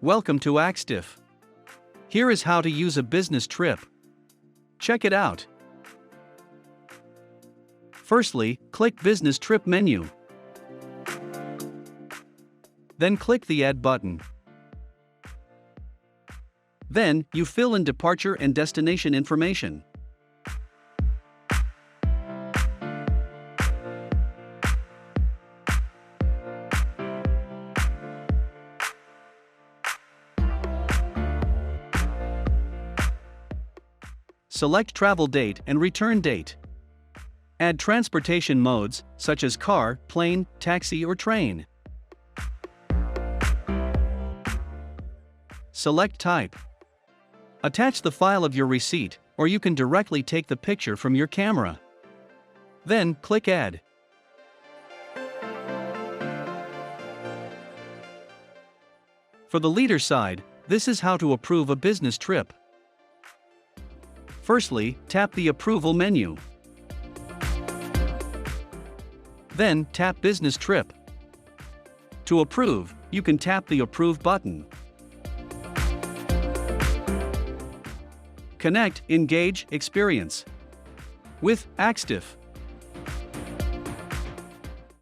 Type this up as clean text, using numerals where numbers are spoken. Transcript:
Welcome to Axdif. Here is how to use a business trip. Check it out. Firstly, click Business Trip menu. Then click the Add button. Then, you fill in departure and destination information. Select travel date and return date. Add transportation modes, such as car, plane, taxi or train. Select type. Attach the file of your receipt, or you can directly take the picture from your camera. Then, click Add. For the leader side, this is how to approve a business trip. Firstly, tap the Approval menu. Then, tap Business Trip. To approve, you can tap the Approve button. Connect, engage, experience. With Axdif.